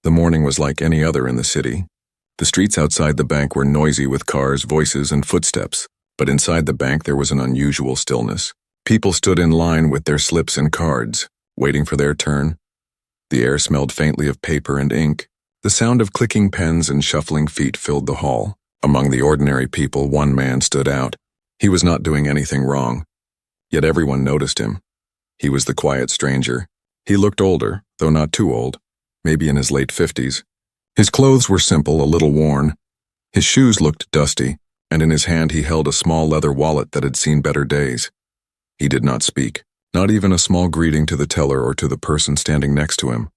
The morning was like any other in the city. The streets outside the bank were noisy with cars, voices, and footsteps, but inside the bank there was an unusual stillness. People stood in line with their slips and cards, waiting for their turn. The air smelled faintly of paper and ink. The sound of clicking pens and shuffling feet filled the hall. Among the ordinary people, one man stood out. He was not doing anything wrong, yet everyone noticed him. He was the quiet stranger. He looked older, though not too old, maybe in his late 50s. His clothes were simple, a little worn. His shoes looked dusty, and in his hand he held a small leather wallet that had seen better days. He did not speak, not even a small greeting to the teller or to the person standing next to him.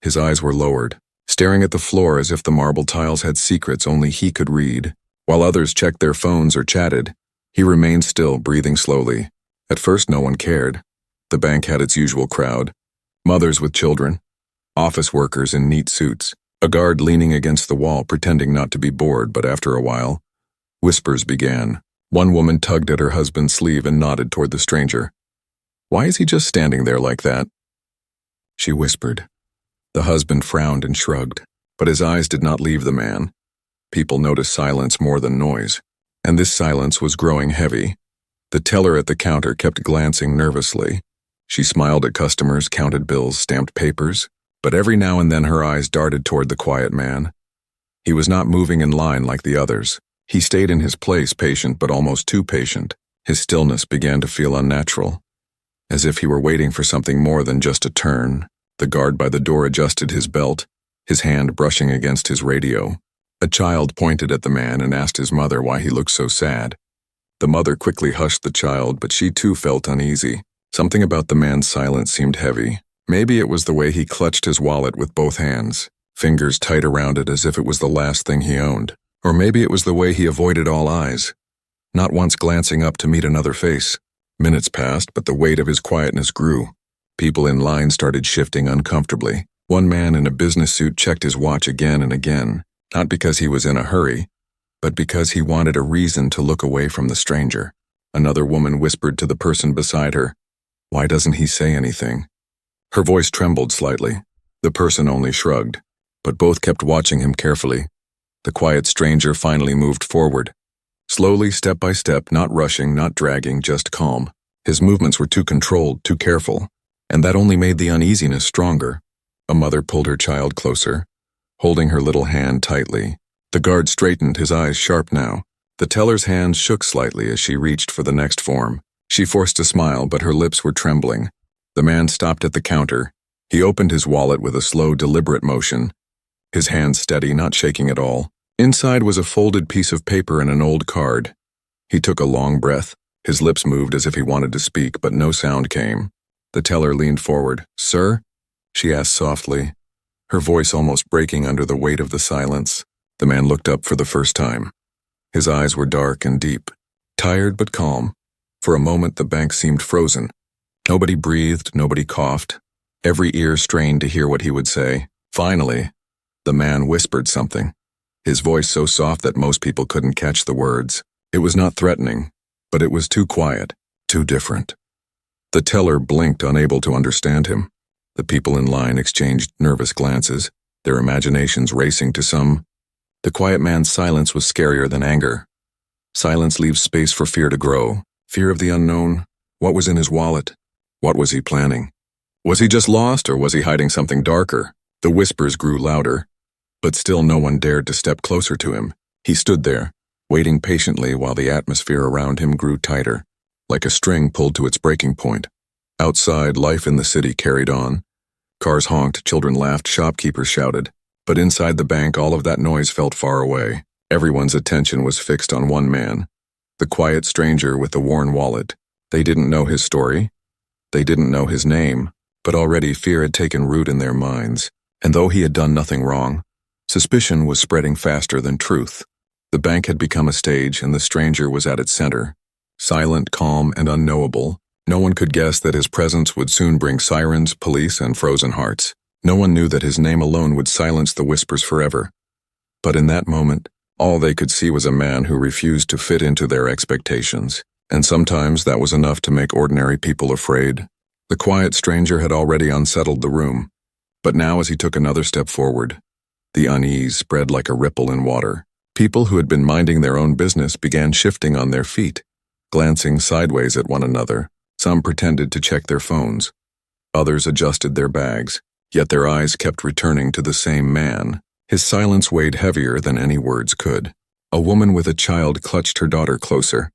His eyes were lowered, staring at the floor as if the marble tiles had secrets only he could read. While others checked their phones or chatted, he remained still, breathing slowly. At first no one cared. The bank had its usual crowd. Mothers with children, office workers in neat suits, a guard leaning against the wall pretending not to be bored, but after a while, whispers began. One woman tugged at her husband's sleeve and nodded toward the stranger. "Why is he just standing there like that?" she whispered. The husband frowned and shrugged, but his eyes did not leave the man. People noticed silence more than noise, and this silence was growing heavy. The teller at the counter kept glancing nervously. She smiled at customers, counted bills, stamped papers, but every now and then her eyes darted toward the quiet man. He was not moving in line like the others. He stayed in his place, patient but almost too patient. His stillness began to feel unnatural, as if he were waiting for something more than just a turn. The guard by the door adjusted his belt, his hand brushing against his radio. A child pointed at the man and asked his mother why he looked so sad. The mother quickly hushed the child, but she too felt uneasy. Something about the man's silence seemed heavy. Maybe it was the way he clutched his wallet with both hands, fingers tight around it as if it was the last thing he owned. Or maybe it was the way he avoided all eyes, not once glancing up to meet another face. Minutes passed, but the weight of his quietness grew. People in line started shifting uncomfortably. One man in a business suit checked his watch again and again, not because he was in a hurry, but because he wanted a reason to look away from the stranger. Another woman whispered to the person beside her, "Why doesn't he say anything?" Her voice trembled slightly. The person only shrugged, but both kept watching him carefully. The quiet stranger finally moved forward. Slowly, step by step, not rushing, not dragging, just calm. His movements were too controlled, too careful, and that only made the uneasiness stronger. A mother pulled her child closer, holding her little hand tightly. The guard straightened, his eyes sharp now. The teller's hand shook slightly as she reached for the next form. She forced a smile, but her lips were trembling. The man stopped at the counter. He opened his wallet with a slow, deliberate motion, his hand steady, not shaking at all. Inside was a folded piece of paper and an old card. He took a long breath. His lips moved as if he wanted to speak, but no sound came. The teller leaned forward. "Sir?" she asked softly, her voice almost breaking under the weight of the silence. The man looked up for the first time. His eyes were dark and deep, tired but calm. For a moment the bank seemed frozen. Nobody breathed, nobody coughed. Every ear strained to hear what he would say. Finally, the man whispered something, his voice so soft that most people couldn't catch the words. It was not threatening, but it was too quiet, too different. The teller blinked, unable to understand him. The people in line exchanged nervous glances, their imaginations racing to some. The quiet man's silence was scarier than anger. Silence leaves space for fear to grow. Fear of the unknown. What was in his wallet? What was he planning? Was he just lost, or was he hiding something darker? The whispers grew louder, but still no one dared to step closer to him. He stood there, waiting patiently while the atmosphere around him grew tighter, like a string pulled to its breaking point. Outside, life in the city carried on. Cars honked, children laughed, shopkeepers shouted. But inside the bank, all of that noise felt far away. Everyone's attention was fixed on one man, the quiet stranger with the worn wallet. They didn't know his story. They didn't know his name, but already fear had taken root in their minds. And though he had done nothing wrong, suspicion was spreading faster than truth. The bank had become a stage, and the stranger was at its center. Silent, calm, and unknowable, no one could guess that his presence would soon bring sirens, police, and frozen hearts. No one knew that his name alone would silence the whispers forever. But in that moment, all they could see was a man who refused to fit into their expectations, and sometimes that was enough to make ordinary people afraid. The quiet stranger had already unsettled the room. But now as he took another step forward, the unease spread like a ripple in water. People who had been minding their own business began shifting on their feet, glancing sideways at one another. Some pretended to check their phones. Others adjusted their bags, yet their eyes kept returning to the same man. His silence weighed heavier than any words could. A woman with a child clutched her daughter closer.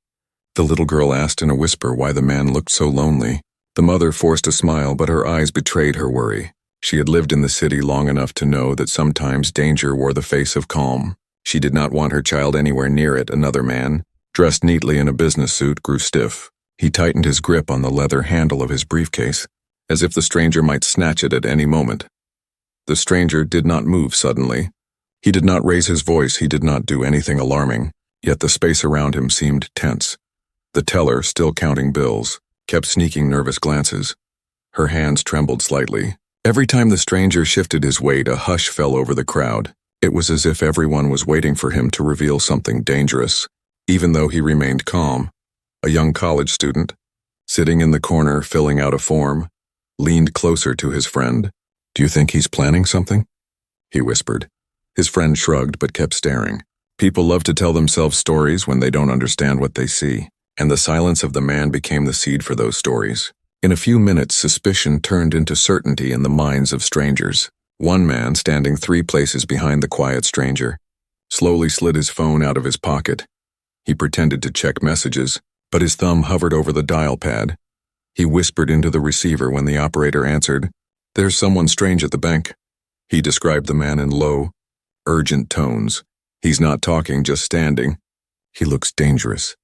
The little girl asked in a whisper why the man looked so lonely. The mother forced a smile, but her eyes betrayed her worry. She had lived in the city long enough to know that sometimes danger wore the face of calm. She did not want her child anywhere near it. Another man, dressed neatly in a business suit, grew stiff. He tightened his grip on the leather handle of his briefcase, as if the stranger might snatch it at any moment. The stranger did not move suddenly. He did not raise his voice. He did not do anything alarming, yet the space around him seemed tense. The teller, still counting bills, kept sneaking nervous glances. Her hands trembled slightly. Every time the stranger shifted his weight, a hush fell over the crowd. It was as if everyone was waiting for him to reveal something dangerous, even though he remained calm. A young college student, sitting in the corner filling out a form, leaned closer to his friend. "Do you think he's planning something?" he whispered. His friend shrugged but kept staring. People love to tell themselves stories when they don't understand what they see, and the silence of the man became the seed for those stories. In a few minutes, suspicion turned into certainty in the minds of strangers. One man, standing 3 places behind the quiet stranger, slowly slid his phone out of his pocket. He pretended to check messages, but his thumb hovered over the dial pad. He whispered into the receiver when the operator answered, "There's someone strange at the bank." He described the man in low, urgent tones. "He's not talking, just standing. He looks dangerous."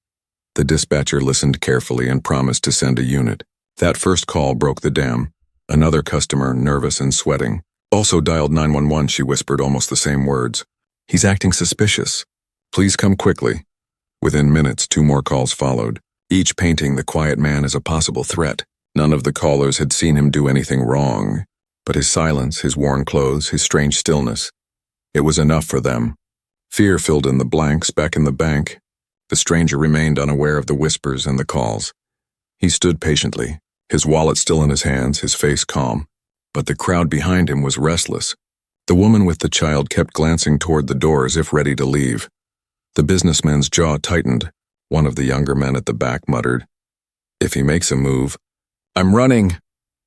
The dispatcher listened carefully and promised to send a unit. That first call broke the dam. Another customer, nervous and sweating, also dialed 911. She whispered almost the same words. "He's acting suspicious. Please come quickly." Within minutes, 2 more calls followed, each painting the quiet man as a possible threat. None of the callers had seen him do anything wrong, but his silence, his worn clothes, his strange stillness, it was enough for them. Fear filled in the blanks back in the bank. The stranger remained unaware of the whispers and the calls. He stood patiently, his wallet still in his hands, his face calm. But the crowd behind him was restless. The woman with the child kept glancing toward the door as if ready to leave. The businessman's jaw tightened. One of the younger men at the back muttered, "If he makes a move, I'm running."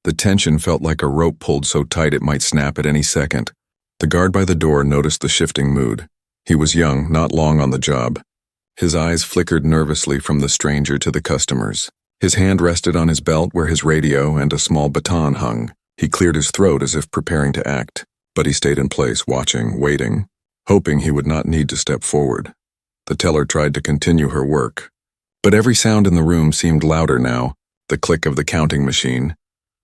The tension felt like a rope pulled so tight it might snap at any second. The guard by the door noticed the shifting mood. He was young, not long on the job. His eyes flickered nervously from the stranger to the customers. His hand rested on his belt where his radio and a small baton hung. He cleared his throat as if preparing to act, but he stayed in place, watching, waiting, hoping he would not need to step forward. The teller tried to continue her work, but every sound in the room seemed louder now. The click of the counting machine,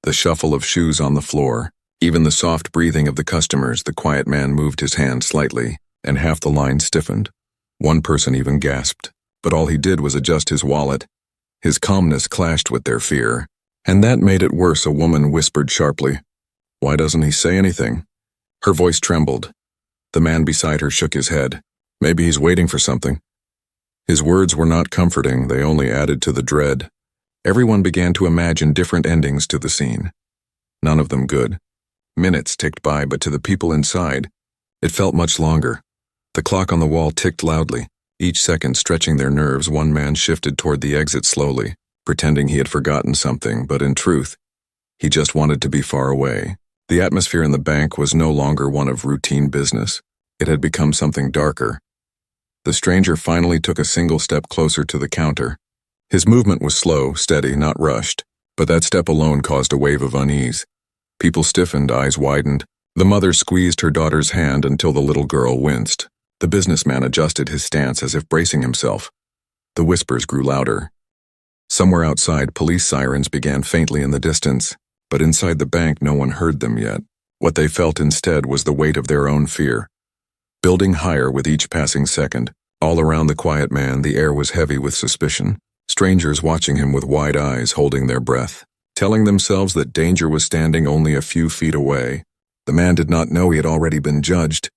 the shuffle of shoes on the floor, even the soft breathing of the customers. The quiet man moved his hand slightly, and half the line stiffened. One person even gasped, but all he did was adjust his wallet. His calmness clashed with their fear, and that made it worse. A woman whispered sharply, "Why doesn't he say anything?" Her voice trembled. The man beside her shook his head. "Maybe he's waiting for something." His words were not comforting, they only added to the dread. Everyone began to imagine different endings to the scene. None of them good. Minutes ticked by, but to the people inside, it felt much longer. The clock on the wall ticked loudly. Each second stretching their nerves. One man shifted toward the exit slowly, pretending he had forgotten something, but in truth, he just wanted to be far away. The atmosphere in the bank was no longer one of routine business. It had become something darker. The stranger finally took a single step closer to the counter. His movement was slow, steady, not rushed, but that step alone caused a wave of unease. People stiffened, eyes widened. The mother squeezed her daughter's hand until the little girl winced. The businessman adjusted his stance as if bracing himself. The whispers grew louder. Somewhere outside, police sirens began faintly in the distance, but inside the bank no one heard them yet. What they felt instead was the weight of their own fear. Building higher with each passing second, all around the quiet man, the air was heavy with suspicion. Strangers watching him with wide eyes, holding their breath, telling themselves that danger was standing only a few feet away. The man did not know he had already been judged.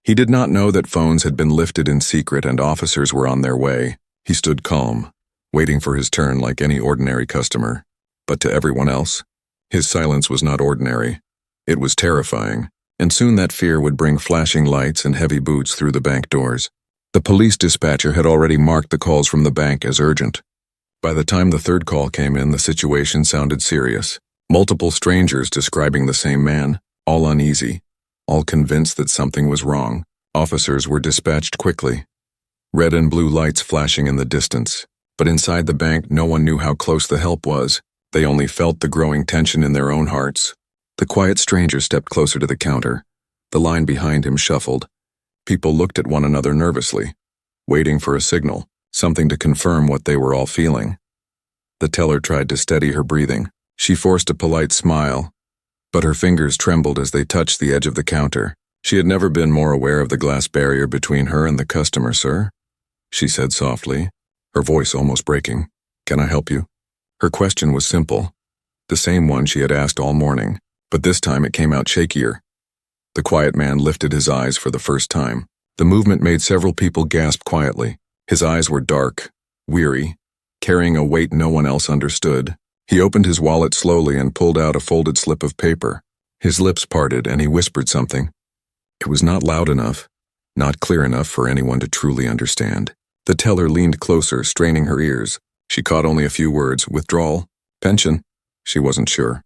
He did not know that phones had been lifted in secret and officers were on their way. He stood calm, waiting for his turn like any ordinary customer. But to everyone else, his silence was not ordinary. It was terrifying, and soon that fear would bring flashing lights and heavy boots through the bank doors. The police dispatcher had already marked the calls from the bank as urgent. By the time the third call came in, the situation sounded serious. Multiple strangers describing the same man, all uneasy, all convinced that something was wrong. Officers were dispatched quickly. Red and blue lights flashing in the distance. But inside the bank, no one knew how close the help was. They only felt the growing tension in their own hearts. The quiet stranger stepped closer to the counter. The line behind him shuffled. People looked at one another nervously, waiting for a signal, something to confirm what they were all feeling. The teller tried to steady her breathing. She forced a polite smile, but her fingers trembled as they touched the edge of the counter. She had never been more aware of the glass barrier between her and the customer. "Sir," she said softly, her voice almost breaking. "Can I help you?" Her question was simple, the same one she had asked all morning, but this time it came out shakier. The quiet man lifted his eyes for the first time. The movement made several people gasp quietly. His eyes were dark, weary, carrying a weight no one else understood. He opened his wallet slowly and pulled out a folded slip of paper. His lips parted and he whispered something. It was not loud enough, not clear enough for anyone to truly understand. The teller leaned closer, straining her ears. She caught only a few words. Withdrawal, pension. She wasn't sure.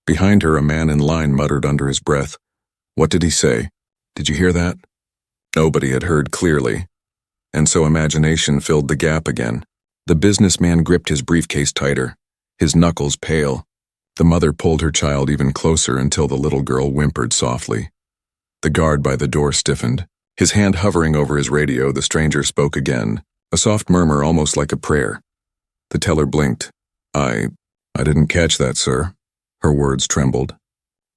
Behind her, a man in line muttered under his breath. What did he say? Did you hear that? Nobody had heard clearly, and so imagination filled the gap again. The businessman gripped his briefcase tighter, his knuckles pale. The mother pulled her child even closer until the little girl whimpered softly. The guard by the door stiffened. His hand hovering over his radio, the stranger spoke again, a soft murmur almost like a prayer. The teller blinked. I didn't catch that, sir." Her words trembled.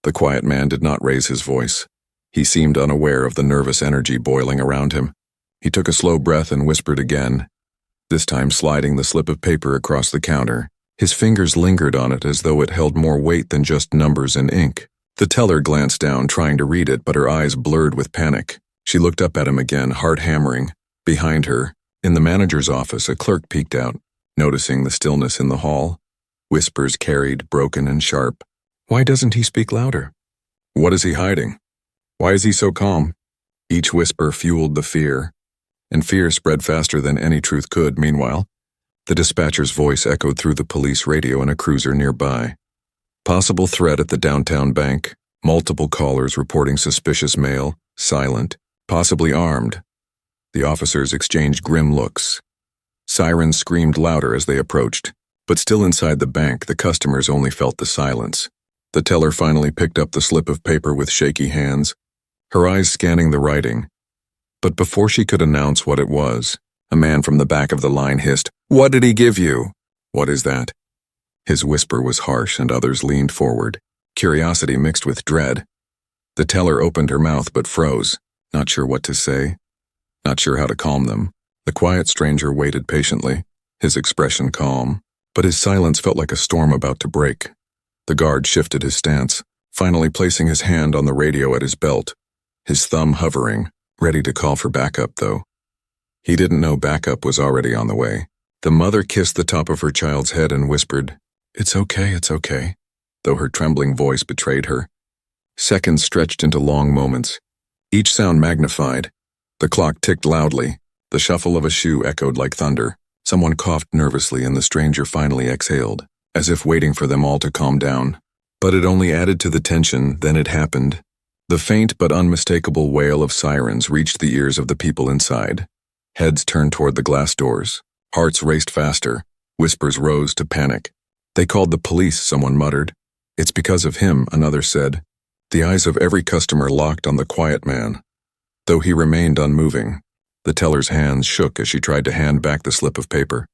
The quiet man did not raise his voice. He seemed unaware of the nervous energy boiling around him. He took a slow breath and whispered again, this time sliding the slip of paper across the counter. His fingers lingered on it as though it held more weight than just numbers and ink. The teller glanced down, trying to read it, but her eyes blurred with panic. She looked up at him again, heart hammering. Behind her, in the manager's office, a clerk peeked out, noticing the stillness in the hall. Whispers carried, broken and sharp. Why doesn't he speak louder? What is he hiding? Why is he so calm? Each whisper fueled the fear, and fear spread faster than any truth could. Meanwhile, the dispatcher's voice echoed through the police radio in a cruiser nearby. Possible threat at the downtown bank. Multiple callers reporting suspicious mail, silent, possibly armed. The officers exchanged grim looks. Sirens screamed louder as they approached, but still inside the bank, the customers only felt the silence. The teller finally picked up the slip of paper with shaky hands, her eyes scanning the writing. But before she could announce what it was, a man from the back of the line hissed, "What did he give you?" "What is that?" His whisper was harsh and others leaned forward, curiosity mixed with dread. The teller opened her mouth but froze, not sure what to say, not sure how to calm them. The quiet stranger waited patiently, his expression calm, but his silence felt like a storm about to break. The guard shifted his stance, finally placing his hand on the radio at his belt, his thumb hovering, ready to call for backup, though. He didn't know backup was already on the way. The mother kissed the top of her child's head and whispered, it's okay, though her trembling voice betrayed her. Seconds stretched into long moments, each sound magnified. The clock ticked loudly. The shuffle of a shoe echoed like thunder. Someone coughed nervously and the stranger finally exhaled, as if waiting for them all to calm down. But it only added to the tension. Then it happened. The faint but unmistakable wail of sirens reached the ears of the people inside. Heads turned toward the glass doors. Hearts raced faster. Whispers rose to panic. They called the police, someone muttered. It's because of him, another said. The eyes of every customer locked on the quiet man, though he remained unmoving. The teller's hands shook as she tried to hand back the slip of paper.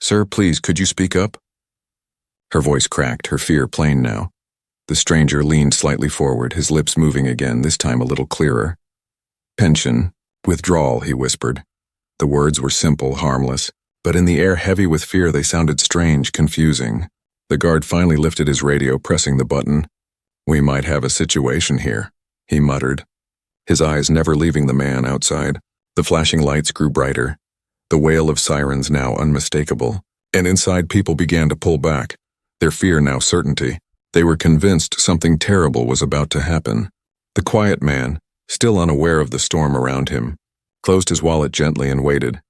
Sir, please, could you speak up? Her voice cracked, her fear plain now. The stranger leaned slightly forward, his lips moving again, this time a little clearer. Pension, withdrawal, he whispered. The words were simple, harmless, but in the air heavy with fear they sounded strange, confusing. The guard finally lifted his radio, pressing the button. We might have a situation here, he muttered, his eyes never leaving the man outside. The flashing lights grew brighter, the wail of sirens now unmistakable, and inside people began to pull back, their fear now certainty. They were convinced something terrible was about to happen. The quiet man, still unaware of the storm around him, closed his wallet gently and waited.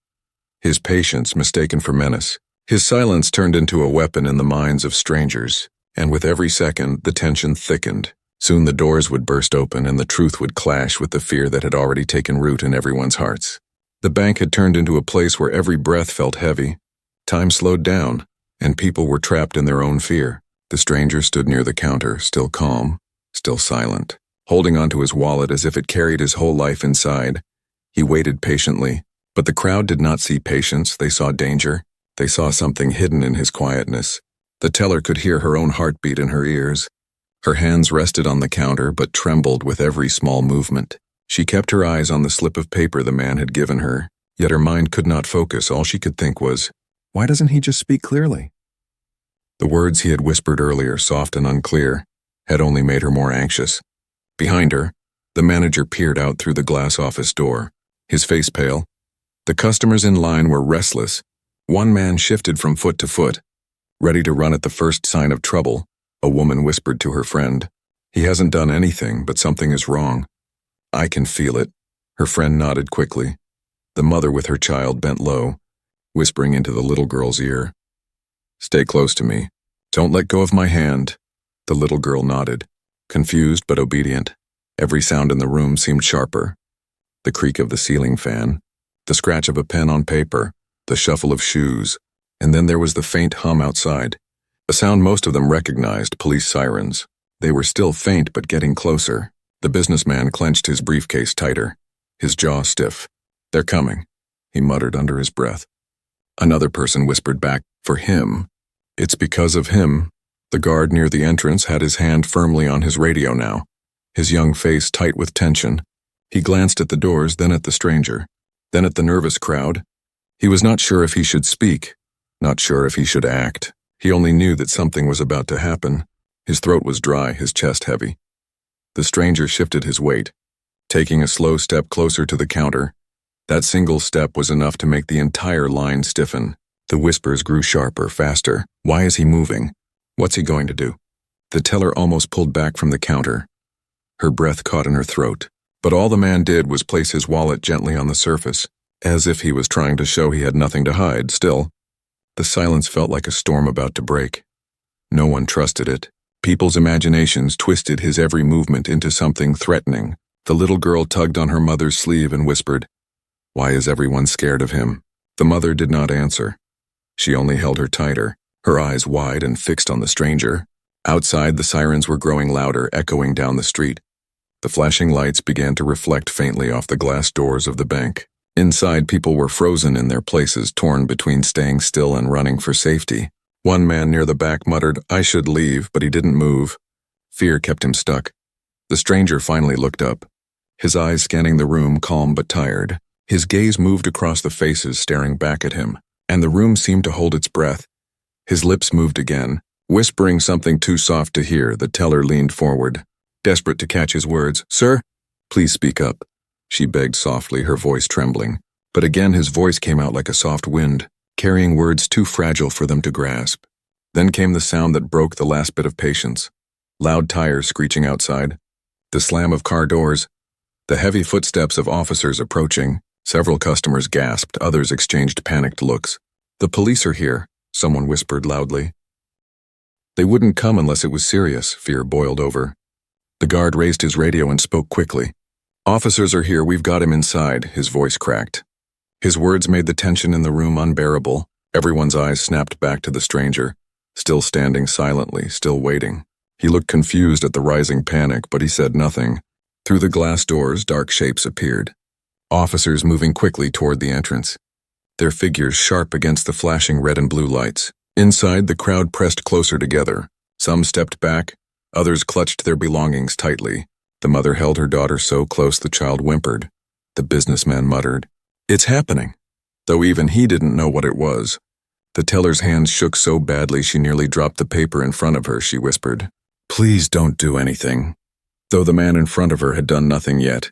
His patience mistaken for menace. His silence turned into a weapon in the minds of strangers, and with every second, the tension thickened. Soon the doors would burst open and the truth would clash with the fear that had already taken root in everyone's hearts. The bank had turned into a place where every breath felt heavy. Time slowed down, and people were trapped in their own fear. The stranger stood near the counter, still calm, still silent, holding onto his wallet as if it carried his whole life inside. He waited patiently, but the crowd did not see patience, they saw danger. They saw something hidden in his quietness. The teller could hear her own heartbeat in her ears. Her hands rested on the counter but trembled with every small movement. She kept her eyes on the slip of paper the man had given her, yet her mind could not focus. All she could think was, why doesn't he just speak clearly? The words he had whispered earlier, soft and unclear, had only made her more anxious. Behind her, the manager peered out through the glass office door, his face pale. The customers in line were restless. One man shifted from foot to foot, ready to run at the first sign of trouble. A woman whispered to her friend, "He hasn't done anything, but something is wrong. I can feel it." Her friend nodded quickly. The mother with her child bent low, whispering into the little girl's ear, "Stay close to me. Don't let go of my hand." The little girl nodded, confused but obedient. Every sound in the room seemed sharper. The creak of the ceiling fan, the scratch of a pen on paper, the shuffle of shoes, and then there was the faint hum outside. A sound most of them recognized, police sirens. They were still faint but getting closer. The businessman clenched his briefcase tighter, his jaw stiff. "They're coming," he muttered under his breath. Another person whispered back, "For him. It's because of him." The guard near the entrance had his hand firmly on his radio now, his young face tight with tension. He glanced at the doors, then at the stranger, then at the nervous crowd. He was not sure if he should speak, not sure if he should act. He only knew that something was about to happen. His throat was dry, his chest heavy. The stranger shifted his weight, taking a slow step closer to the counter. That single step was enough to make the entire line stiffen. The whispers grew sharper, faster. Why is he moving? What's he going to do? The teller almost pulled back from the counter. Her breath caught in her throat, but all the man did was place his wallet gently on the surface, as if he was trying to show he had nothing to hide. Still, the silence felt like a storm about to break. No one trusted it. People's imaginations twisted his every movement into something threatening. The little girl tugged on her mother's sleeve and whispered, "Why is everyone scared of him?" The mother did not answer. She only held her tighter, her eyes wide and fixed on the stranger. Outside, the sirens were growing louder, echoing down the street. The flashing lights began to reflect faintly off the glass doors of the bank. Inside, people were frozen in their places, torn between staying still and running for safety. One man near the back muttered, "I should leave," but he didn't move. Fear kept him stuck. The stranger finally looked up, his eyes scanning the room, calm but tired. His gaze moved across the faces staring back at him, and the room seemed to hold its breath. His lips moved again, whispering something too soft to hear. The teller leaned forward, desperate to catch his words. "Sir, please speak up," she begged softly, her voice trembling. But again his voice came out like a soft wind, carrying words too fragile for them to grasp. Then came the sound that broke the last bit of patience. Loud tires screeching outside, the slam of car doors, the heavy footsteps of officers approaching. Several customers gasped, others exchanged panicked looks. "The police are here," someone whispered loudly. They wouldn't come unless it was serious. Fear boiled over. The guard raised his radio and spoke quickly. "Officers are here, we've got him inside," his voice cracked. His words made the tension in the room unbearable. Everyone's eyes snapped back to the stranger, still standing silently, still waiting. He looked confused at the rising panic, but he said nothing. Through the glass doors, dark shapes appeared. Officers moving quickly toward the entrance, their figures sharp against the flashing red and blue lights. Inside, the crowd pressed closer together. Some stepped back, others clutched their belongings tightly. The mother held her daughter so close the child whimpered. The businessman muttered, "It's happening," though even he didn't know what it was. The teller's hands shook so badly she nearly dropped the paper in front of her. She whispered, "Please don't do anything," though the man in front of her had done nothing yet.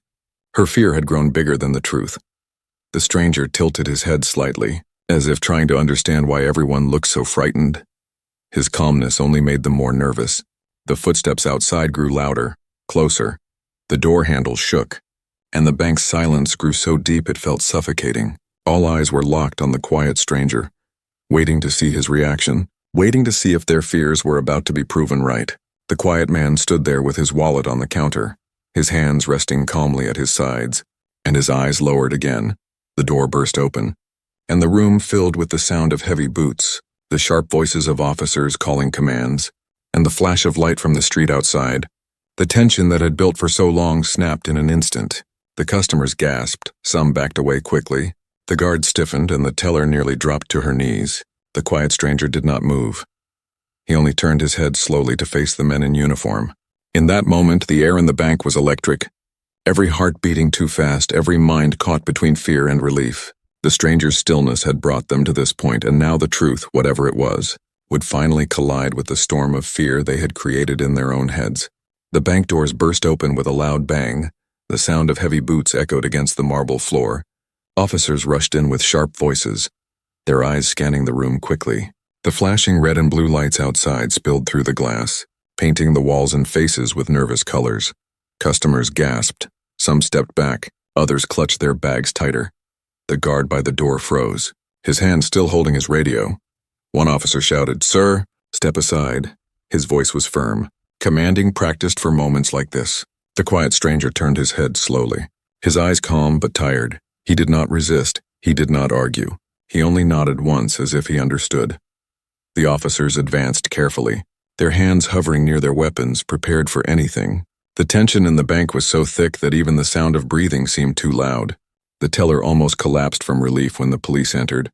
Her fear had grown bigger than the truth. The stranger tilted his head slightly, as if trying to understand why everyone looked so frightened. His calmness only made them more nervous. The footsteps outside grew louder, closer. The door handle shook, and the bank's silence grew so deep it felt suffocating. All eyes were locked on the quiet stranger, waiting to see his reaction, waiting to see if their fears were about to be proven right. The quiet man stood there with his wallet on the counter, his hands resting calmly at his sides, and his eyes lowered again. The door burst open, and the room filled with the sound of heavy boots, the sharp voices of officers calling commands, and the flash of light from the street outside. The tension that had built for so long snapped in an instant. The customers gasped, some backed away quickly. The guard stiffened, and the teller nearly dropped to her knees. The quiet stranger did not move. He only turned his head slowly to face the men in uniform. In that moment, the air in the bank was electric. Every heart beating too fast, every mind caught between fear and relief. The stranger's stillness had brought them to this point, and now the truth, whatever it was, would finally collide with the storm of fear they had created in their own heads. The bank doors burst open with a loud bang. The sound of heavy boots echoed against the marble floor. Officers rushed in with sharp voices, their eyes scanning the room quickly. The flashing red and blue lights outside spilled through the glass, painting the walls and faces with nervous colors. Customers gasped. Some stepped back. Others clutched their bags tighter. The guard by the door froze, his hand still holding his radio. One officer shouted, "Sir, step aside." His voice was firm, commanding, practiced for moments like this. The quiet stranger turned his head slowly, his eyes calm but tired. He did not resist. He did not argue. He only nodded once as if he understood. The officers advanced carefully, their hands hovering near their weapons, prepared for anything. The tension in the bank was so thick that even the sound of breathing seemed too loud. The teller almost collapsed from relief when the police entered.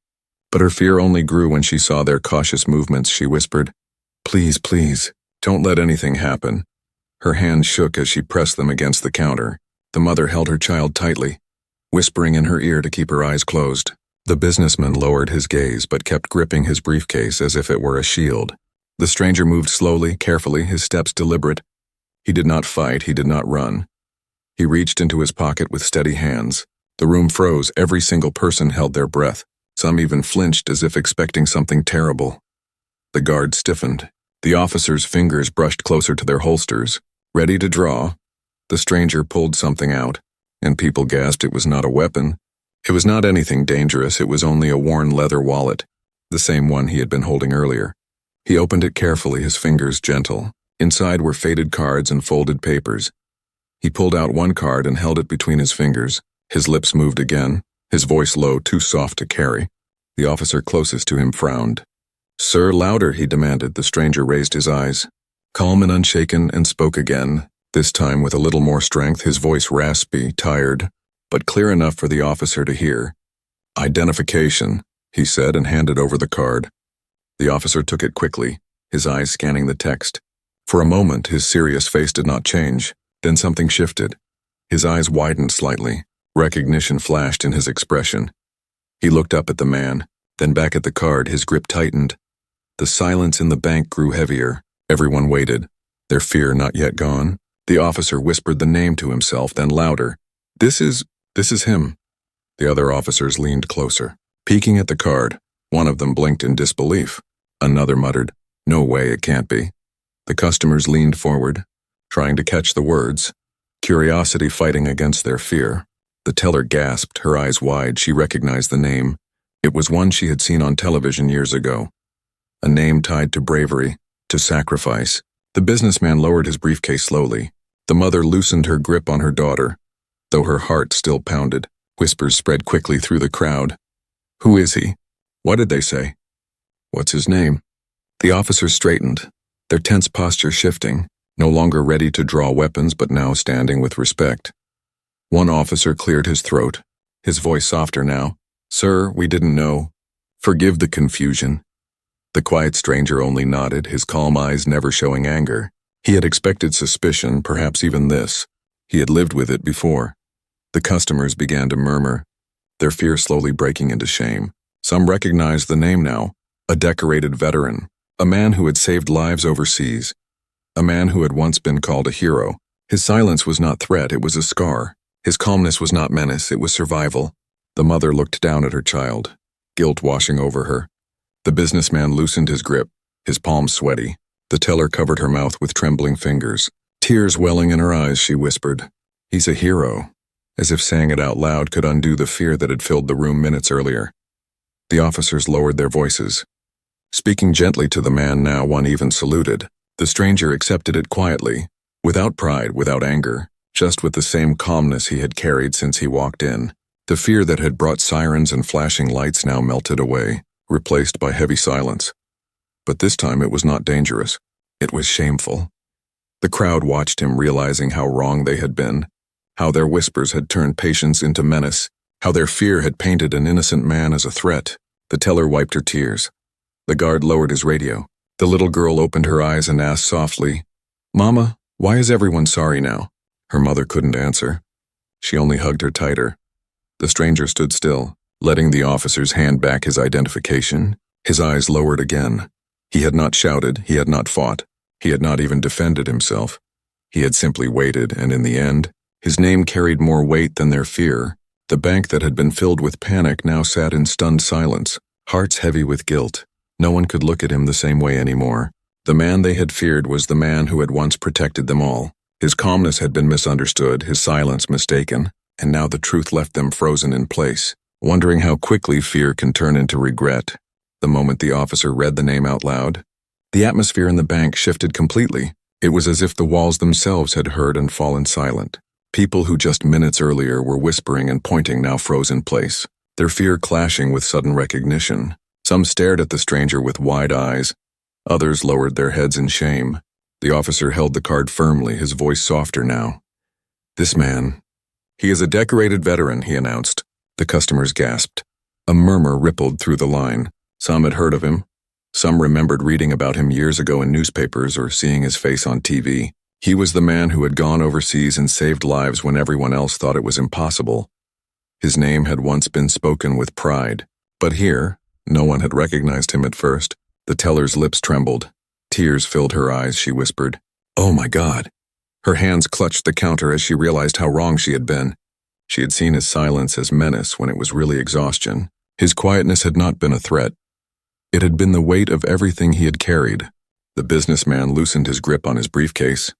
But her fear only grew when she saw their cautious movements. She whispered, "Please, please, don't let anything happen." Her hands shook as she pressed them against the counter. The mother held her child tightly, whispering in her ear to keep her eyes closed. The businessman lowered his gaze but kept gripping his briefcase as if it were a shield. The stranger moved slowly, carefully, his steps deliberate. He did not fight, he did not run. He reached into his pocket with steady hands. The room froze, every single person held their breath. Some even flinched as if expecting something terrible. The guard stiffened. The officers' fingers brushed closer to their holsters, ready to draw. The stranger pulled something out, and people gasped. It was not a weapon. It was not anything dangerous. It was only a worn leather wallet, the same one he had been holding earlier. He opened it carefully, his fingers gentle. Inside were faded cards and folded papers. He pulled out one card and held it between his fingers. His lips moved again, his voice low, too soft to carry. The officer closest to him frowned. "Sir, louder," he demanded. The stranger raised his eyes, calm and unshaken, and spoke again, this time with a little more strength, his voice raspy, tired, but clear enough for the officer to hear. "Identification," he said, and handed over the card. The officer took it quickly, his eyes scanning the text. For a moment, his serious face did not change. Then something shifted. His eyes widened slightly. Recognition flashed in his expression. He looked up at the man, then back at the card, his grip tightened. The silence in the bank grew heavier. Everyone waited, their fear not yet gone. The officer whispered the name to himself, then louder. This is him." The other officers leaned closer, peeking at the card. One of them blinked in disbelief. Another muttered, "No way, it can't be." The customers leaned forward, trying to catch the words, curiosity fighting against their fear. The teller gasped, her eyes wide. She recognized the name. It was one she had seen on television years ago. A name tied to bravery, to sacrifice. The businessman lowered his briefcase slowly. The mother loosened her grip on her daughter, though her heart still pounded. Whispers spread quickly through the crowd. "Who is he? What did they say? What's his name?" The officers straightened, their tense posture shifting, no longer ready to draw weapons but now standing with respect. One officer cleared his throat, his voice softer now. "Sir, we didn't know. Forgive the confusion." The quiet stranger only nodded, his calm eyes never showing anger. He had expected suspicion, perhaps even this. He had lived with it before. The customers began to murmur, their fear slowly breaking into shame. Some recognized the name now, a decorated veteran, a man who had saved lives overseas, a man who had once been called a hero. His silence was not threat, it was a scar. His calmness was not menace, it was survival. The mother looked down at her child, guilt washing over her. The businessman loosened his grip, his palms sweaty. The teller covered her mouth with trembling fingers. Tears welling in her eyes, she whispered, "He's a hero," as if saying it out loud could undo the fear that had filled the room minutes earlier. The officers lowered their voices. Speaking gently to the man now one even saluted, the stranger accepted it quietly, without pride, without anger, just with the same calmness he had carried since he walked in. The fear that had brought sirens and flashing lights now melted away, replaced by heavy silence. But this time it was not dangerous. It was shameful. The crowd watched him, realizing how wrong they had been, how their whispers had turned patience into menace, how their fear had painted an innocent man as a threat. The teller wiped her tears. The guard lowered his radio. The little girl opened her eyes and asked softly, "Mama, why is everyone sorry now?" Her mother couldn't answer. She only hugged her tighter. The stranger stood still, letting the officers hand back his identification. His eyes lowered again. He had not shouted, he had not fought, he had not even defended himself. He had simply waited, and in the end, his name carried more weight than their fear. The bank that had been filled with panic now sat in stunned silence, hearts heavy with guilt. No one could look at him the same way anymore. The man they had feared was the man who had once protected them all. His calmness had been misunderstood, his silence mistaken, and now the truth left them frozen in place, wondering how quickly fear can turn into regret. The moment the officer read the name out loud, the atmosphere in the bank shifted completely. It was as if the walls themselves had heard and fallen silent. People who just minutes earlier were whispering and pointing now froze in place, their fear clashing with sudden recognition. Some stared at the stranger with wide eyes. Others lowered their heads in shame. The officer held the card firmly, his voice softer now. "This man, he is a decorated veteran," he announced. The customers gasped. A murmur rippled through the line. Some had heard of him. Some remembered reading about him years ago in newspapers or seeing his face on TV. He was the man who had gone overseas and saved lives when everyone else thought it was impossible. His name had once been spoken with pride. But here, no one had recognized him at first. The teller's lips trembled. Tears filled her eyes, she whispered, "Oh my God." Her hands clutched the counter as she realized how wrong she had been. She had seen his silence as menace when it was really exhaustion. His quietness had not been a threat. It had been the weight of everything he had carried. The businessman loosened his grip on his briefcase.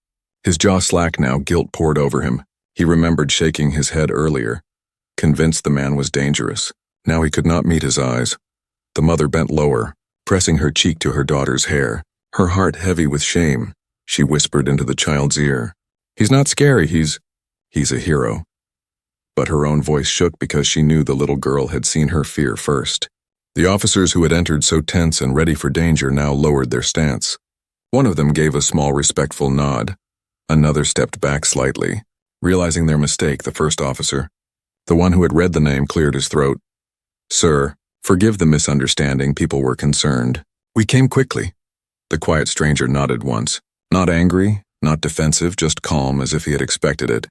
His jaw slack now, guilt poured over him. He remembered shaking his head earlier, convinced the man was dangerous. Now he could not meet his eyes. The mother bent lower, pressing her cheek to her daughter's hair, her heart heavy with shame. She whispered into the child's ear, "He's not scary, he's a hero." But her own voice shook because she knew the little girl had seen her fear first. The officers who had entered so tense and ready for danger now lowered their stance. One of them gave a small respectful nod. Another stepped back slightly, realizing their mistake. The first officer, the one who had read the name, cleared his throat. "Sir, forgive the misunderstanding. People were concerned. We came quickly." The quiet stranger nodded once, not angry, not defensive, just calm as if he had expected it.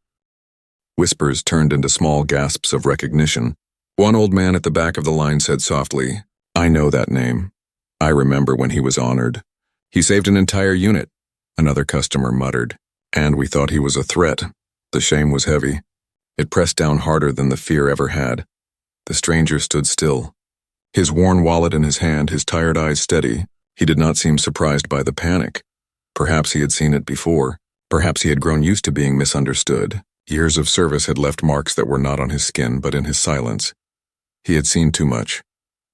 Whispers turned into small gasps of recognition. One old man at the back of the line said softly, "I know that name. I remember when he was honored. He saved an entire unit." Another customer muttered, "And we thought he was a threat." The shame was heavy. It pressed down harder than the fear ever had. The stranger stood still, his worn wallet in his hand, his tired eyes steady. He did not seem surprised by the panic. Perhaps he had seen it before. Perhaps he had grown used to being misunderstood. Years of service had left marks that were not on his skin, but in his silence. He had seen too much,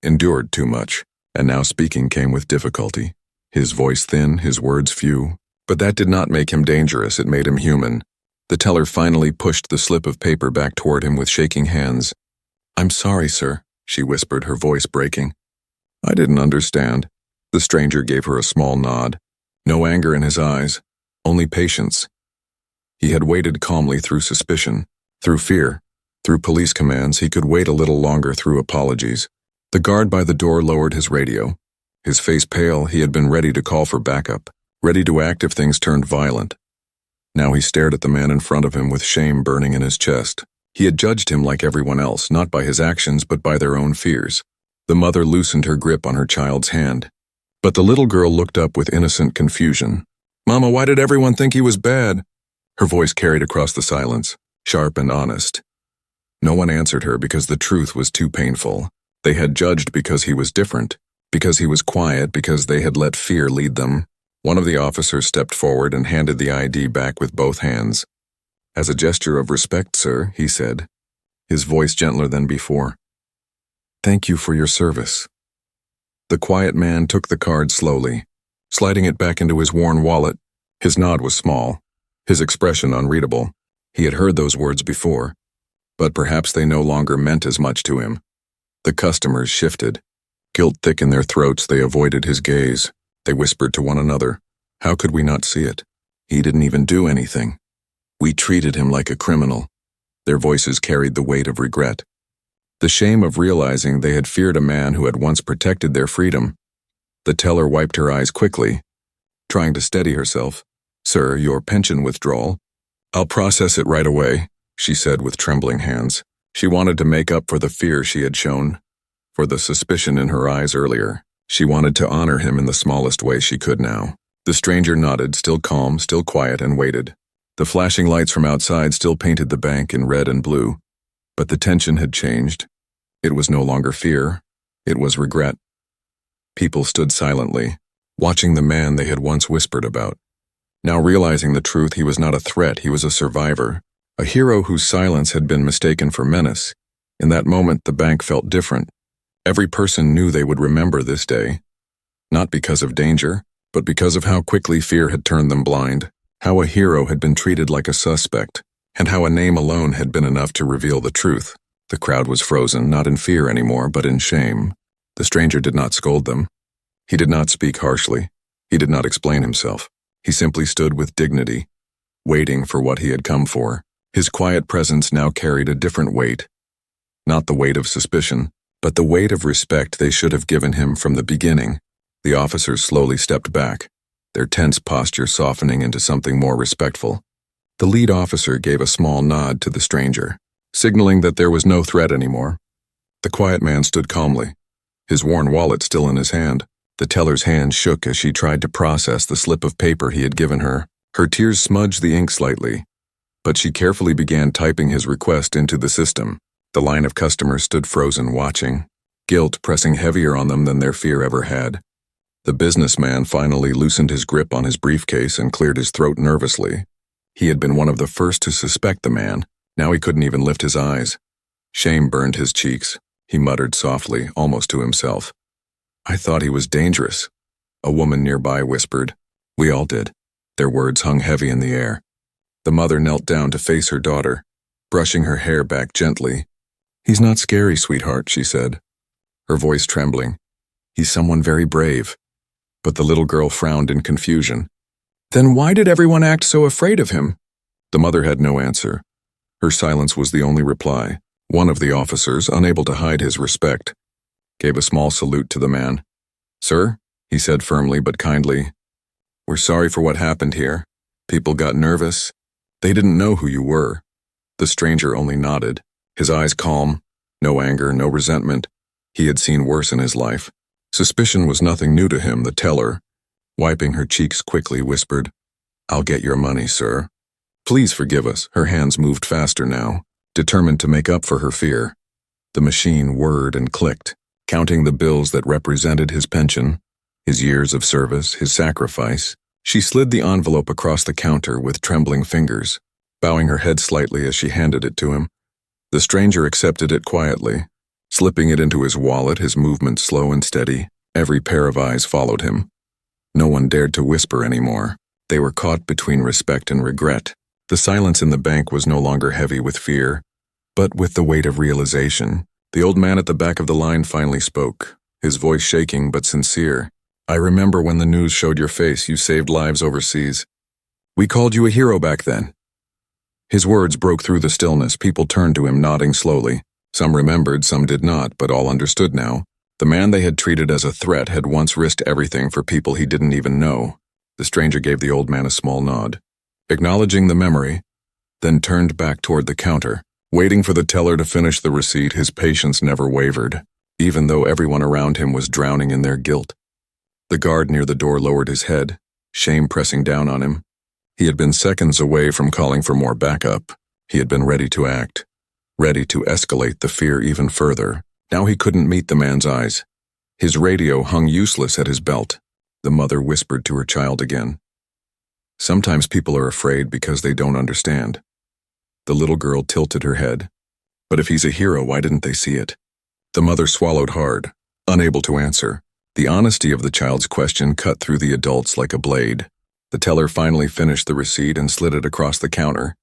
endured too much, and now speaking came with difficulty. His voice thin, his words few. But that did not make him dangerous, it made him human. The teller finally pushed the slip of paper back toward him with shaking hands. "I'm sorry, sir," she whispered, her voice breaking. "I didn't understand." The stranger gave her a small nod. No anger in his eyes, only patience. He had waited calmly through suspicion, through fear, through police commands. He could wait a little longer through apologies. The guard by the door lowered his radio. His face pale, he had been ready to call for backup, ready to act if things turned violent. Now he stared at the man in front of him with shame burning in his chest. He had judged him like everyone else, not by his actions but by their own fears. The mother loosened her grip on her child's hand. But the little girl looked up with innocent confusion. "Mama, why did everyone think he was bad?" Her voice carried across the silence, sharp and honest. No one answered her because the truth was too painful. They had judged because he was different, because he was quiet, because they had let fear lead them. One of the officers stepped forward and handed the ID back with both hands. "As a gesture of respect, sir," he said, his voice gentler than before. "Thank you for your service." The quiet man took the card slowly, sliding it back into his worn wallet. His nod was small, his expression unreadable. He had heard those words before, but perhaps they no longer meant as much to him. The customers shifted. Guilt thick in their throats, they avoided his gaze. They whispered to one another, "How could we not see it? He didn't even do anything. We treated him like a criminal." Their voices carried the weight of regret. The shame of realizing they had feared a man who had once protected their freedom. The teller wiped her eyes quickly, trying to steady herself. "Sir, your pension withdrawal." "I'll process it right away," she said with trembling hands. She wanted to make up for the fear she had shown, for the suspicion in her eyes earlier. She wanted to honor him in the smallest way she could now. The stranger nodded, still calm, still quiet, and waited. The flashing lights from outside still painted the bank in red and blue, but the tension had changed. It was no longer fear, it was regret. People stood silently, watching the man they had once whispered about. Now realizing the truth, he was not a threat, he was a survivor, a hero whose silence had been mistaken for menace. In that moment, the bank felt different. Every person knew they would remember this day, not because of danger, but because of how quickly fear had turned them blind, how a hero had been treated like a suspect, and how a name alone had been enough to reveal the truth. The crowd was frozen, not in fear anymore, but in shame. The stranger did not scold them. He did not speak harshly. He did not explain himself. He simply stood with dignity, waiting for what he had come for. His quiet presence now carried a different weight. Not the weight of suspicion, but the weight of respect they should have given him from the beginning. The officers slowly stepped back, their tense posture softening into something more respectful. The lead officer gave a small nod to the stranger, signaling that there was no threat anymore. The quiet man stood calmly, his worn wallet still in his hand. The teller's hand shook as she tried to process the slip of paper he had given her. Her tears smudged the ink slightly, but she carefully began typing his request into the system. The line of customers stood frozen, watching, guilt pressing heavier on them than their fear ever had. The businessman finally loosened his grip on his briefcase and cleared his throat nervously. He had been one of the first to suspect the man. Now he couldn't even lift his eyes. Shame burned his cheeks. He muttered softly, almost to himself. "I thought he was dangerous." A woman nearby whispered. "We all did." Their words hung heavy in the air. The mother knelt down to face her daughter, brushing her hair back gently. "He's not scary, sweetheart," she said, her voice trembling. "He's someone very brave." But the little girl frowned in confusion. "Then why did everyone act so afraid of him?" The mother had no answer. Her silence was the only reply. One of the officers, unable to hide his respect, gave a small salute to the man. "Sir," he said firmly but kindly, "we're sorry for what happened here. People got nervous. They didn't know who you were." The stranger only nodded, his eyes calm, no anger, no resentment. He had seen worse in his life. Suspicion was nothing new to him. The teller, wiping her cheeks quickly, whispered, "I'll get your money, sir. Please forgive us." Her hands moved faster now, determined to make up for her fear. The machine whirred and clicked, counting the bills that represented his pension, his years of service, his sacrifice. She slid the envelope across the counter with trembling fingers, bowing her head slightly as she handed it to him. The stranger accepted it quietly, slipping it into his wallet, his movements slow and steady. Every pair of eyes followed him. No one dared to whisper anymore. They were caught between respect and regret. The silence in the bank was no longer heavy with fear, but with the weight of realization. The old man at the back of the line finally spoke, his voice shaking but sincere. "I remember when the news showed your face. You saved lives overseas. We called you a hero back then." His words broke through the stillness. People turned to him, nodding slowly. Some remembered, some did not, but all understood now. The man they had treated as a threat had once risked everything for people he didn't even know. The stranger gave the old man a small nod, acknowledging the memory, then turned back toward the counter. Waiting for the teller to finish the receipt, his patience never wavered, even though everyone around him was drowning in their guilt. The guard near the door lowered his head, shame pressing down on him. He had been seconds away from calling for more backup. He had been ready to act, ready to escalate the fear even further. Now he couldn't meet the man's eyes. His radio hung useless at his belt. The mother whispered to her child again. Sometimes people are afraid because they don't understand. The little girl tilted her head. But if he's a hero, why didn't they see it? The mother swallowed hard, unable to answer. The honesty of the child's question cut through the adults like a blade. The teller finally finished the receipt and slid it across the counter.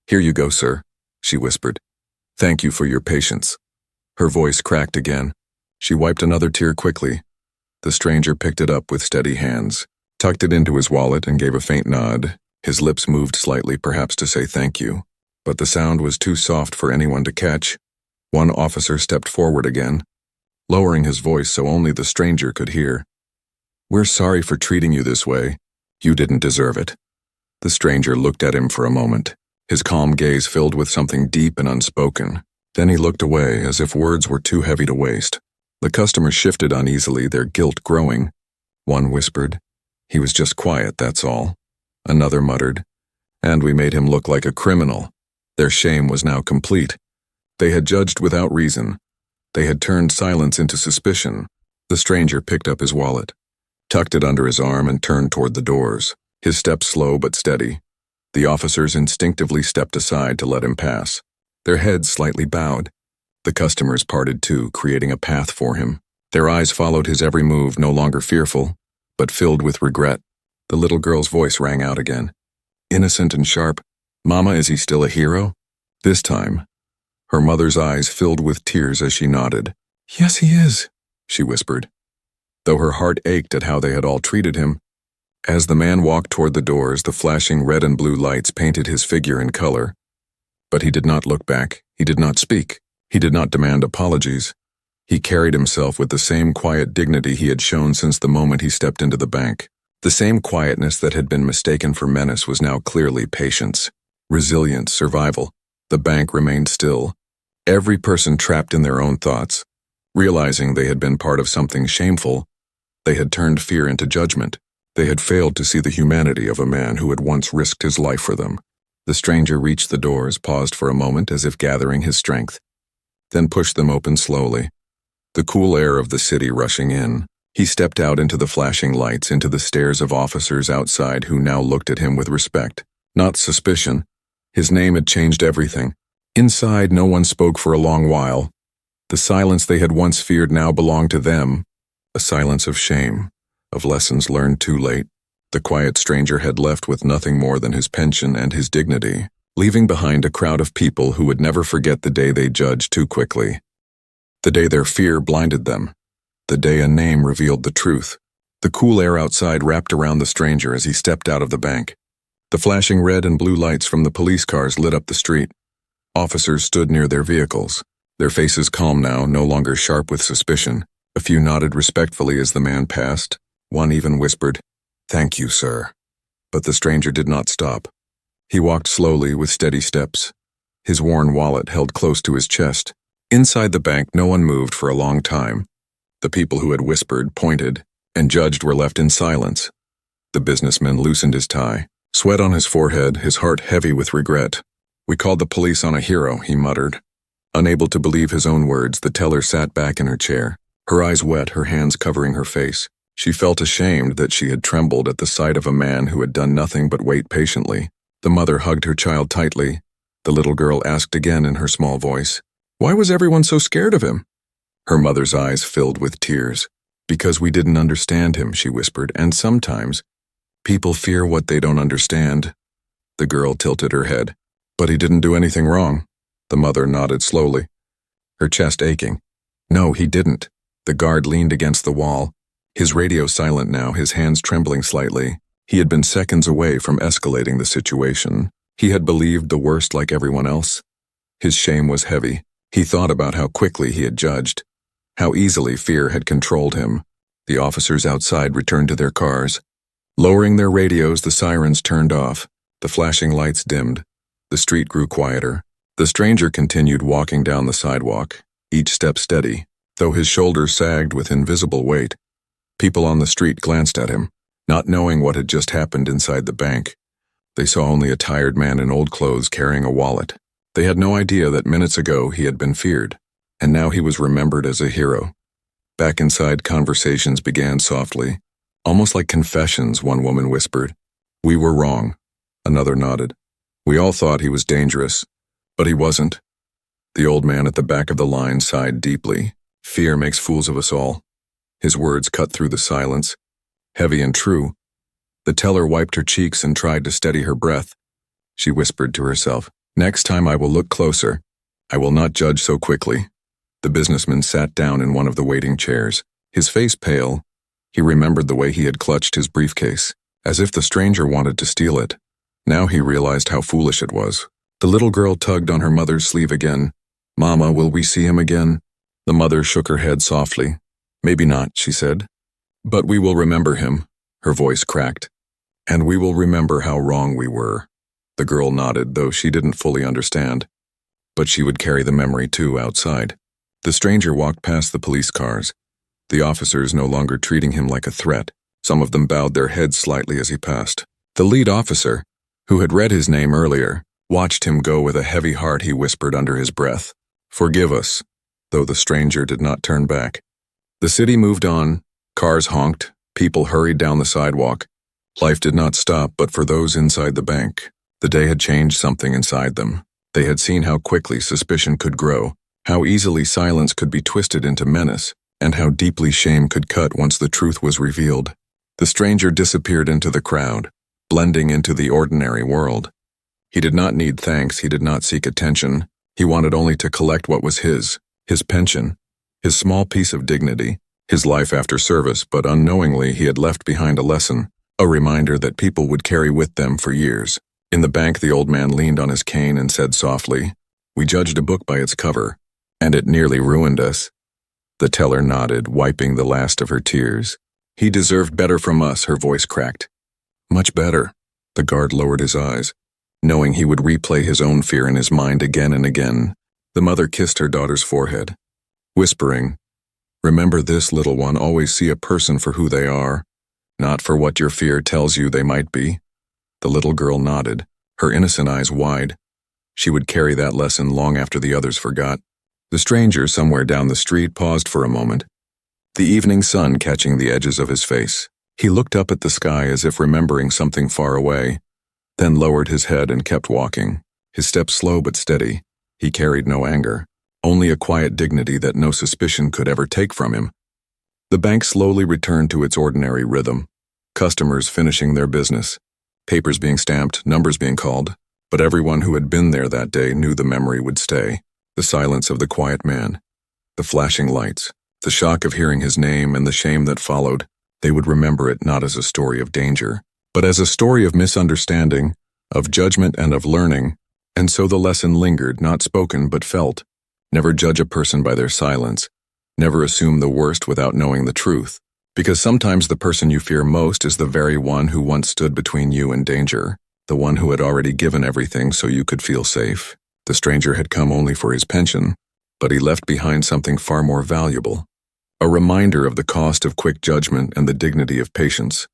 "Here you go, sir," she whispered. "Thank you for your patience." Her voice cracked again. She wiped another tear quickly. The stranger picked it up with steady hands, tucked it into his wallet and gave a faint nod. His lips moved slightly, perhaps to say thank you, but the sound was too soft for anyone to catch. One officer stepped forward again, lowering his voice so only the stranger could hear. "We're sorry for treating you this way. You didn't deserve it." The stranger looked at him for a moment, his calm gaze filled with something deep and unspoken. Then he looked away as if words were too heavy to waste. The customers shifted uneasily, their guilt growing. One whispered, "He was just quiet, that's all." Another muttered, "And we made him look like a criminal." Their shame was now complete. They had judged without reason. They had turned silence into suspicion. The stranger picked up his wallet, tucked it under his arm and turned toward the doors, his steps slow but steady. The officers instinctively stepped aside to let him pass, their heads slightly bowed. The customers parted too, creating a path for him. Their eyes followed his every move, no longer fearful, but filled with regret. The little girl's voice rang out again, innocent and sharp. "Mama, is he still a hero?" This time, her mother's eyes filled with tears as she nodded. "Yes, he is," she whispered, though her heart ached at how they had all treated him. As the man walked toward the doors, the flashing red and blue lights painted his figure in color. But he did not look back. He did not speak. He did not demand apologies. He carried himself with the same quiet dignity he had shown since the moment he stepped into the bank. The same quietness that had been mistaken for menace was now clearly patience, resilience, survival. The bank remained still, every person trapped in their own thoughts. Realizing they had been part of something shameful, they had turned fear into judgment. They had failed to see the humanity of a man who had once risked his life for them. The stranger reached the doors, paused for a moment as if gathering his strength, then pushed them open slowly. The cool air of the city rushing in, he stepped out into the flashing lights, into the stares of officers outside who now looked at him with respect, not suspicion. His name had changed everything. Inside, no one spoke for a long while. The silence they had once feared now belonged to them, a silence of shame, of lessons learned too late. The quiet stranger had left with nothing more than his pension and his dignity, leaving behind a crowd of people who would never forget the day they judged too quickly. The day their fear blinded them. The day a name revealed the truth. The cool air outside wrapped around the stranger as he stepped out of the bank. The flashing red and blue lights from the police cars lit up the street. Officers stood near their vehicles, their faces calm now, no longer sharp with suspicion. A few nodded respectfully as the man passed. One even whispered, "Thank you, sir." But the stranger did not stop. He walked slowly with steady steps, his worn wallet held close to his chest. Inside the bank, no one moved for a long time. The people who had whispered, pointed, and judged were left in silence. The businessman loosened his tie, sweat on his forehead, his heart heavy with regret. "We called the police on a hero," he muttered. Unable to believe his own words, the teller sat back in her chair, her eyes wet, her hands covering her face. She felt ashamed that she had trembled at the sight of a man who had done nothing but wait patiently. The mother hugged her child tightly. The little girl asked again in her small voice, "Why was everyone so scared of him?" Her mother's eyes filled with tears. "Because we didn't understand him," she whispered, "and sometimes people fear what they don't understand." The girl tilted her head. "But he didn't do anything wrong." The mother nodded slowly, her chest aching. "No, he didn't." The guard leaned against the wall, his radio silent now, his hands trembling slightly. He had been seconds away from escalating the situation. He had believed the worst like everyone else. His shame was heavy. He thought about how quickly he had judged, how easily fear had controlled him. The officers outside returned to their cars. Lowering their radios, the sirens turned off. The flashing lights dimmed. The street grew quieter. The stranger continued walking down the sidewalk, each step steady, though his shoulders sagged with invisible weight. People on the street glanced at him, not knowing what had just happened inside the bank. They saw only a tired man in old clothes carrying a wallet. They had no idea that minutes ago he had been feared, and now he was remembered as a hero. Back inside, conversations began softly. Almost like confessions, one woman whispered. We were wrong. Another nodded. We all thought he was dangerous, but he wasn't. The old man at the back of the line sighed deeply. Fear makes fools of us all. His words cut through the silence, heavy and true. The teller wiped her cheeks and tried to steady her breath. She whispered to herself, next time I will look closer. I will not judge so quickly. The businessman sat down in one of the waiting chairs, his face pale. He remembered the way he had clutched his briefcase, as if the stranger wanted to steal it. Now he realized how foolish it was. The little girl tugged on her mother's sleeve again. Mama, will we see him again? The mother shook her head softly. Maybe not, she said. But we will remember him. Her voice cracked. And we will remember how wrong we were. The girl nodded, though she didn't fully understand. But she would carry the memory too outside. The stranger walked past the police cars, the officers no longer treating him like a threat. Some of them bowed their heads slightly as he passed. The lead officer, who had read his name earlier, watched him go with a heavy heart. He whispered under his breath, Forgive us, though the stranger did not turn back. The city moved on, cars honked, people hurried down the sidewalk. Life did not stop, but for those inside the bank, the day had changed something inside them. They had seen how quickly suspicion could grow, how easily silence could be twisted into menace, and how deeply shame could cut once the truth was revealed. The stranger disappeared into the crowd, blending into the ordinary world. He did not need thanks, he did not seek attention. He wanted only to collect what was his pension, his small piece of dignity, his life after service, but unknowingly he had left behind a lesson, a reminder that people would carry with them for years. In the bank, the old man leaned on his cane and said softly, We judged a book by its cover, and it nearly ruined us. The teller nodded, wiping the last of her tears. He deserved better from us, her voice cracked. Much better. The guard lowered his eyes, knowing he would replay his own fear in his mind again and again. The mother kissed her daughter's forehead, whispering, Remember this, little one, always see a person for who they are, not for what your fear tells you they might be. The little girl nodded, her innocent eyes wide. She would carry that lesson long after the others forgot. The stranger, somewhere down the street, paused for a moment, the evening sun catching the edges of his face. He looked up at the sky as if remembering something far away, then lowered his head and kept walking, his steps slow but steady. He carried no anger, only a quiet dignity that no suspicion could ever take from him. The bank slowly returned to its ordinary rhythm, customers finishing their business, papers being stamped, numbers being called, but everyone who had been there that day knew the memory would stay. The silence of the quiet man, the flashing lights, the shock of hearing his name, and the shame that followed. They would remember it not as a story of danger, but as a story of misunderstanding, of judgment and of learning. And so the lesson lingered, not spoken but felt. Never judge a person by their silence. Never assume the worst without knowing the truth, because sometimes the person you fear most is the very one who once stood between you and danger, the one who had already given everything so you could feel safe. The stranger had come only for his pension, but he left behind something far more valuable, a reminder of the cost of quick judgment and the dignity of patience.